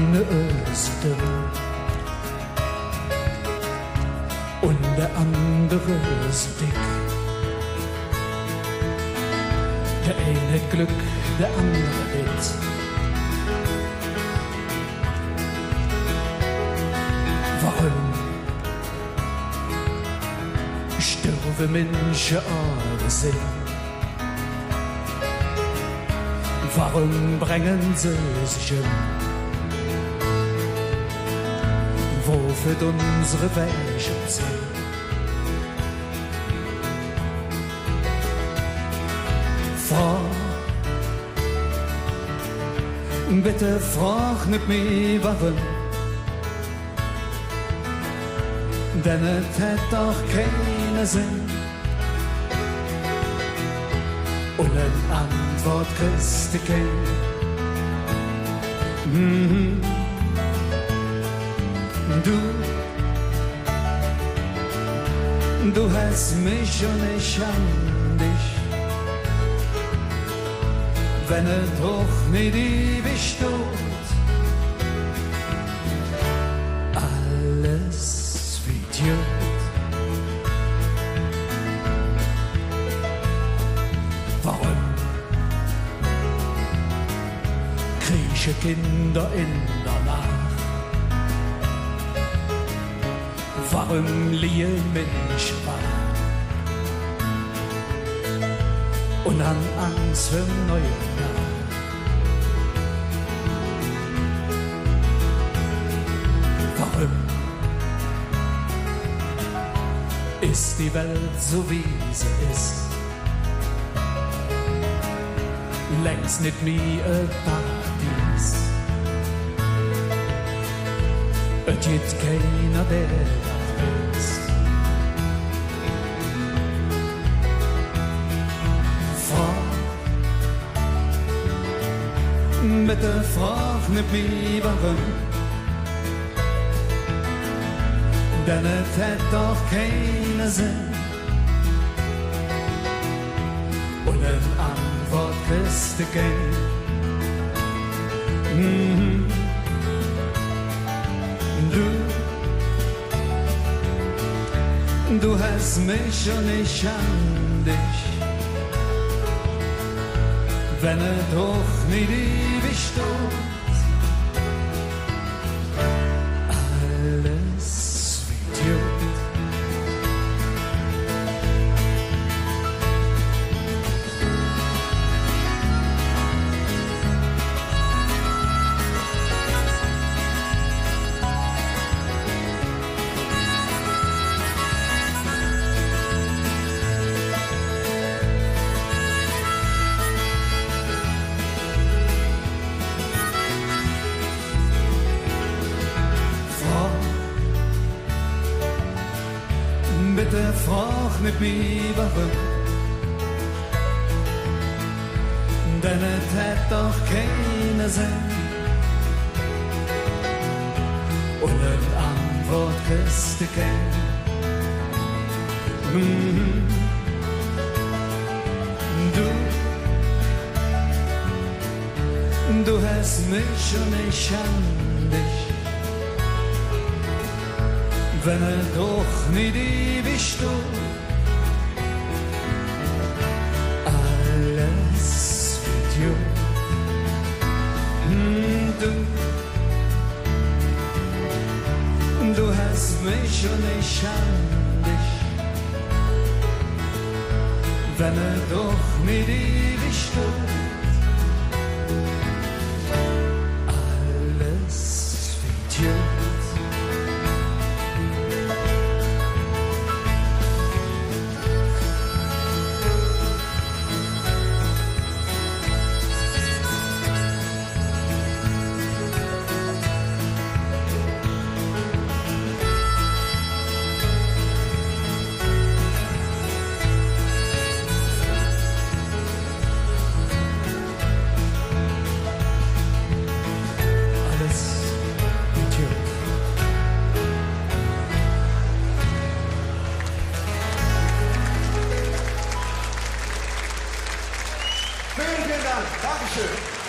eine ist dünn und der andere ist dick. Der eine Glück, der andere Leid. Warum sterve Minsche, ohne Sinn? Warum brängen sie sich wo führt unsere Wäch und Senn? Froch, bitte Froch nicht mehr, warum? Denn es hat doch keinen Sinn. Und eine Antwort kriss, kein. Du hast mich und ich an dich. Wenn es doch nicht ewig tut, alles wie joot. Warum kriechen Kinder in der Nacht? Warum liegen Menschen wach und haben Angst für neue Nacht? Warum ist die Welt so wie sie ist? Längst nicht mehr ein Paradies. Es gibt keiner, der das ist. Froch, bitte Froch nicht mehr, warum? Denn es hat doch keinen Sinn. Und eine Antwort kriegst du kein. Du hast mich und ich an dich. Wenn es doch nicht ewig tut, alles wie joot. Bitte Froch nicht mehr, warum? Denn es hat doch keinen Sinn. Und eine Antwort kriegst du kein. Du hast mich und ich an dich. Wenn es doch nicht ewig tut, alles wird joot. Du hast mich und ich an dich. Wenn es doch nicht ewig tut, alles wird joot. Vielen Dank. Dankeschön.